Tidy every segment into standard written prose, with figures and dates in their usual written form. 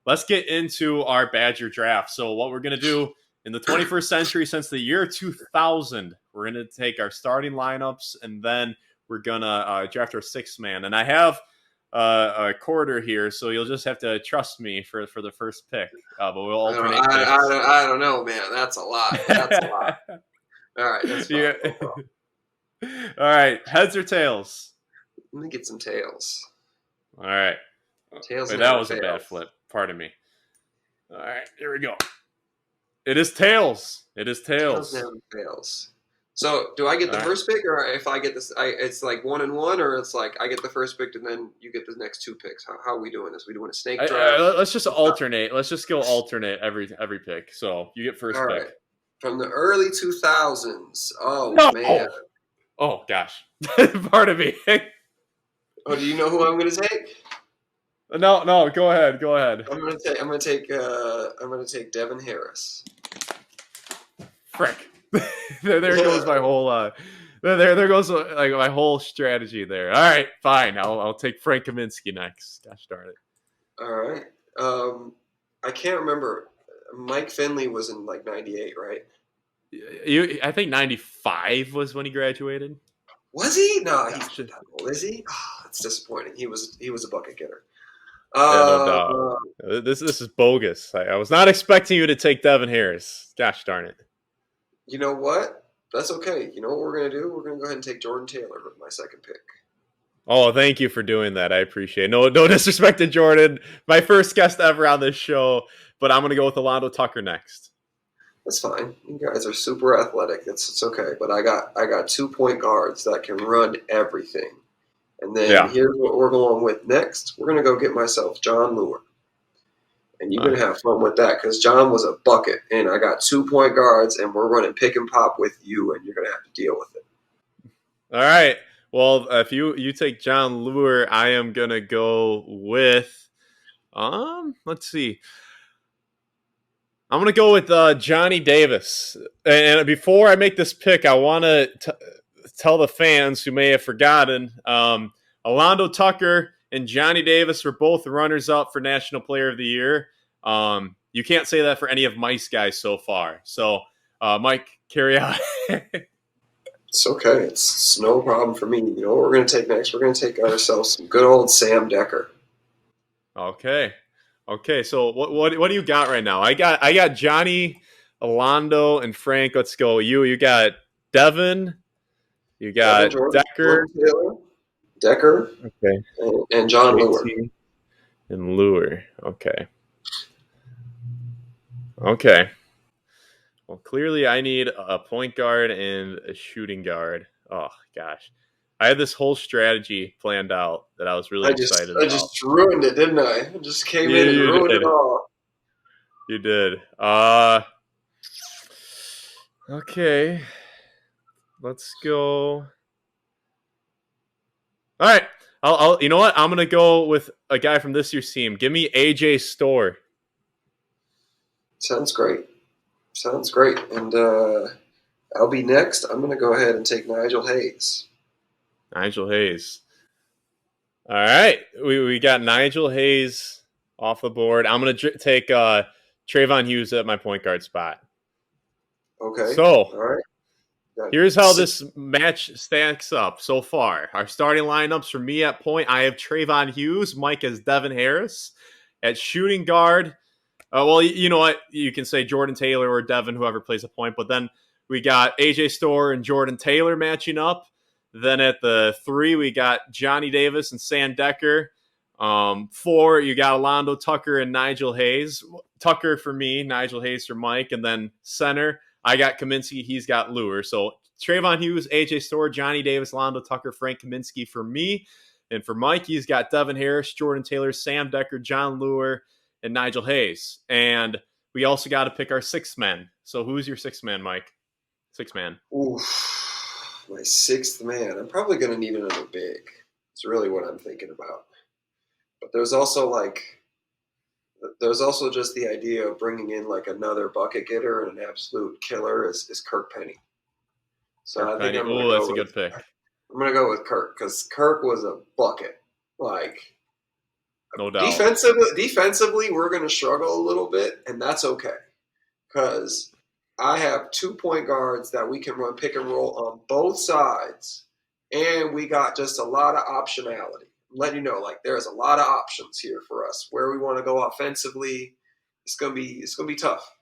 let's get into our Badger draft. So what we're gonna do in the 21st century, since the year 2000, we're gonna take our starting lineups, and then we're gonna draft our sixth man. And I have a quarter here, so you'll just have to trust me for the first pick. But we'll I don't, alternate I, I, picks. don't, I don't know, man. That's a lot. That's a lot. All right, that's fine. Yeah. No problem. All right, heads or tails? Let me get some tails. All right. Tails Wait, that never was a bad fails. flip. Pardon me. All right, here we go. It is tails. It is Tails tails. never fails. So, do I get All the right. first pick, or if I get this, it's like 1-1, or it's like I get the first pick and then you get the next two picks? How are we doing this? We doing a snake draft? Let's just alternate. Let's just go alternate every pick. So you get first All pick. right. From the early 2000s. Oh, No. man. Oh gosh. Pardon me. Oh, do you know who I'm going to take? No, no. Go ahead. Go ahead. I'm going to take Devin Harris. Frick. there goes my whole. There goes like my whole strategy there. All right, fine. I'll take Frank Kaminsky next. Gosh darn it. All right. I can't remember. Mike Finley was in like '98, right? I think 95 was when he graduated. Was he? No, he's Gosh. not that old, is he? Oh, that's disappointing. He was a bucket getter. Yeah, no Uh, doubt. This is bogus. I was not expecting you to take Devin Harris. Gosh darn it. you know what? That's okay. You know what we're gonna do? We're gonna go ahead and take Jordan Taylor with my second pick. Oh, thank you for doing that. I appreciate it. No disrespect to Jordan, my first guest ever on this show, but I'm gonna go with Alonzo Tucker next. That's fine. You guys are super athletic. It's okay. But I got 2 point guards that can run everything. And then Yeah. here's what we're going with next. We're gonna go get myself John Lure. And you're Uh, gonna have fun with that because John was a bucket, and I got 2 point guards, and we're running pick and pop with you, and you're gonna have to deal with it. all right. Well, if you take John Lure, I am gonna go with let's see. I'm gonna go with Johnny Davis. And before I make this pick, I want to tell the fans who may have forgotten. Alonzo Tucker and Johnny Davis were both runners-up for National Player of the Year. You can't say that for any of Mike's guys so far. So, Mike, carry on. It's okay. It's no problem for me. You know what we're gonna take next? We're gonna take ourselves some good old Sam Decker. Okay. Okay. So what do you got right now? I got Johnny, Alonzo, and Frank. Let's go. You got Devin. You Devin got Decker. Jordan Taylor, Decker, Okay. and John Lure. JT and Lure. Okay. Okay. Well, clearly I need a point guard and a shooting guard. Oh gosh. I had this whole strategy planned out that I was really I just excited I about. just ruined it, didn't I? I just came in and You ruined it did. all. You did. Okay. Let's go. All right. You know what? I'm gonna go with a guy from this year's team. Give me AJ Store. Sounds great. Sounds great. And I'll be next. I'm going to go ahead and take Nigel Hayes. Nigel Hayes. All right. We got Nigel Hayes off the board. I'm gonna take Trayvon Hughes at my point guard spot. Okay. So All right. Got here's how six. this match stacks up so far. Our starting lineups for me at point, I have Trayvon Hughes. Mike has Devin Harris. At shooting guard, well, you know what? You can say Jordan Taylor or Devin, whoever plays a point. But then we got AJ Store and Jordan Taylor matching up. Then at the 3, we got Johnny Davis and Sam Decker. 4, you got Alonzo Tucker and Nigel Hayes. Tucker for me, Nigel Hayes for Mike. And then center, I got Kaminsky. He's got Lure. So Trayvon Hughes, AJ Store, Johnny Davis, Alonzo Tucker, Frank Kaminsky for me. And for Mike, he's got Devin Harris, Jordan Taylor, Sam Decker, John Lure, and Nigel Hayes. And we also got to pick our sixth man. So who's your sixth man, Mike? Sixth man. Oof. My sixth man. I'm probably going to need another big. It's really what I'm thinking about. But there's also just the idea of bringing in like another bucket getter and an absolute killer is Kirk Penny. So Kirk I think Penny. Oh, that's a good pick. I'm gonna go with Kirk because Kirk was a bucket. Like no doubt. Defensively, we're going to struggle a little bit, and that's okay because I have 2 point guards that we can run pick and roll on both sides, and we got just a lot of optionality. I'm letting you know, like there's a lot of options here for us where we want to go offensively. It's gonna be tough.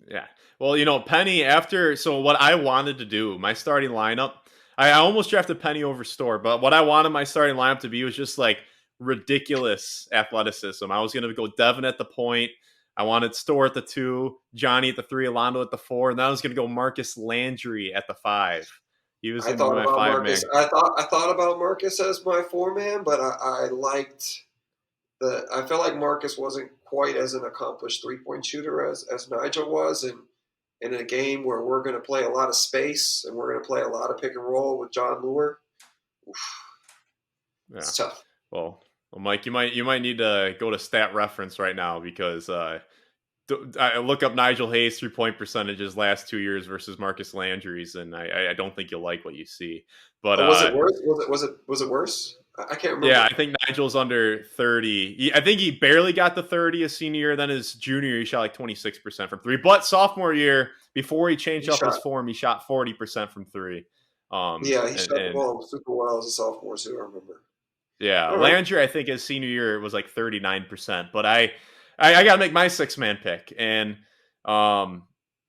Yeah. Well, Penny so what I wanted to do, my starting lineup, I almost drafted Penny over Store, but what I wanted my starting lineup to be was just like ridiculous athleticism. I was going to go Devin at the point. I wanted Store at the 2, Johnny at the 3, Alonzo at the 4, and then I was going to go Marcus Landry at the 5. He was I going to be thought my about 5 Marcus. man. I thought about Marcus as my 4 man, but I liked the. I felt like Marcus wasn't quite as an accomplished 3 point shooter as Nigel was, and in a game where we're going to play a lot of space and we're going to play a lot of pick and roll with John Lure, Yeah. it's tough. Well, Mike, you might need to go to Stat Reference right now because I look up Nigel Hayes 3-point percentages last 2 years versus Marcus Landry's, and I don't think you'll like what you see. But Was it worse? Was it worse? I can't yeah, remember. I think Nigel's under 30. I think he barely got the 30 his senior year. Then his junior year, he shot like 26% from 3. But sophomore year, before he changed He up his shot. form, he shot 40% from 3. Yeah, he shot the And ball super well as a sophomore too. I remember. yeah, All right. Landry, I think his senior year was like 39%. But I got to make my 6 man pick, and I'm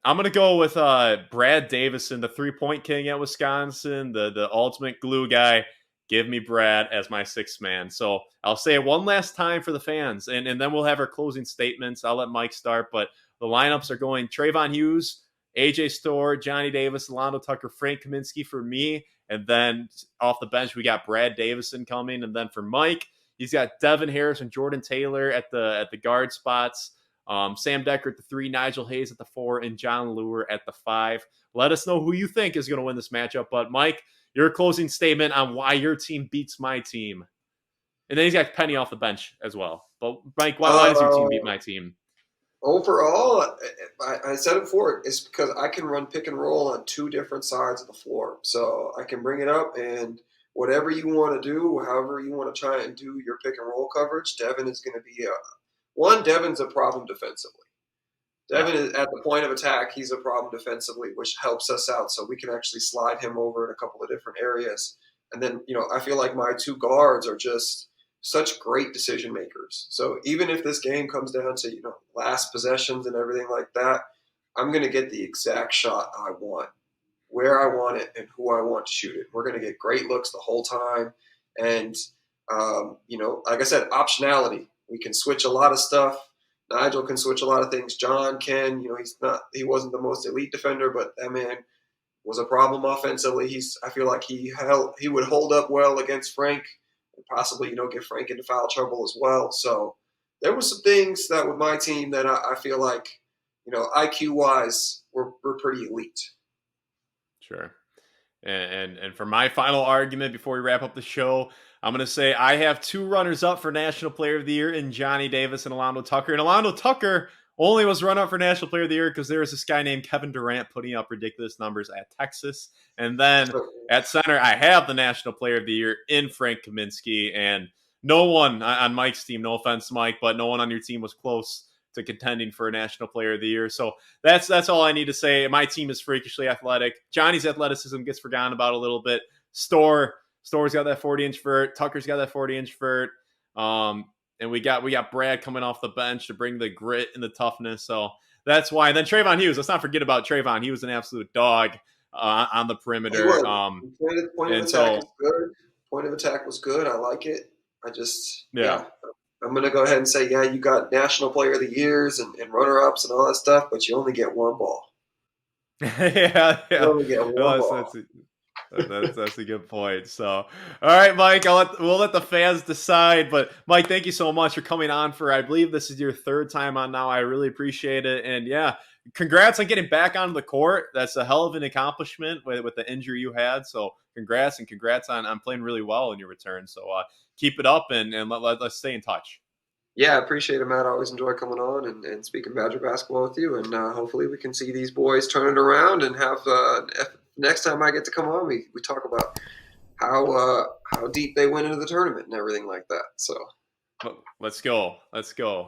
gonna go with Brad Davison, the 3-point king at Wisconsin, the ultimate glue guy. Give me Brad as my 6 man. So I'll say it one last time for the fans, and then we'll have our closing statements. I'll let Mike start, but the lineups are going Trayvon Hughes, AJ Storr, Johnny Davis, Alonzo Tucker, Frank Kaminsky for me. And then off the bench, we got Brad Davison coming. And then for Mike, he's got Devin Harris and Jordan Taylor at the guard spots. Sam Decker at the 3, Nigel Hayes at the 4, and John Lure at the 5. Let us know who you think is going to win this matchup. But Mike, your closing statement on why your team beats my team. And then he's got Penny off the bench as well. But Mike, why does your team beat my team? Overall, I said it before. It's because I can run pick and roll on 2 different sides of the floor, so I can bring it up and whatever you want to do, however you want to try and do your pick and roll coverage. Devin is going to be one. Devin's a problem defensively. Yeah. Devin is at the point of attack. He's a problem defensively, which helps us out. So we can actually slide him over in a couple of different areas. And then, I feel like my 2 guards are just such great decision makers. So even if this game comes down to, last possessions and everything like that, I'm going to get the exact shot I want, where I want it, and who I want to shoot it. We're going to get great looks the whole time. And, like I said, optionality. We can switch a lot of stuff. Nigel can switch a lot of things. John can. He wasn't the most elite defender, but that man was a problem offensively. I feel like he would hold up well against Frank and possibly, get Frank into foul trouble as well. So there were some things that with my team that I feel like, IQ wise, we're pretty elite. Sure. And for my final argument before we wrap up the show, I'm going to say I have 2 runners up for National Player of the Year in Johnny Davis and Alonzo Tucker. And Alonzo Tucker only was run up for National Player of the Year because there was this guy named Kevin Durant putting up ridiculous numbers at Texas. And then at center, I have the National Player of the Year in Frank Kaminsky. And no one on Mike's team, no offense, Mike, but no one on your team was close to contending for a National Player of the Year. So that's all I need to say. My team is freakishly athletic. Johnny's athleticism gets forgotten about a little bit. Storr's got that 40-inch vert. Tucker's got that 40-inch vert. And we got Brad coming off the bench to bring the grit and the toughness. So that's why. And then Trayvon Hughes. Let's not forget about Trayvon. He was an absolute dog on the perimeter. Point of attack is good. Point of attack was good. I like it. Yeah. I'm going to go ahead and say, yeah, you got National Player of the Years and runner-ups and all that stuff, but you only get 1 ball. yeah. You only get 1 ball. That's a good point. So, all right, Mike, we'll let the fans decide. But Mike, thank you so much for coming on I believe this is your 3rd time on now. I really appreciate it. And yeah, congrats on getting back onto the court. That's a hell of an accomplishment with the injury you had. So congrats on playing really well in your return. So keep it up and let's stay in touch. Yeah, I appreciate it, Matt. I always enjoy coming on and speaking Badger basketball with you. And hopefully we can see these boys turn it around and have next time I get to come on, we talk about how deep they went into the tournament and everything like that. So Let's go. Let's go.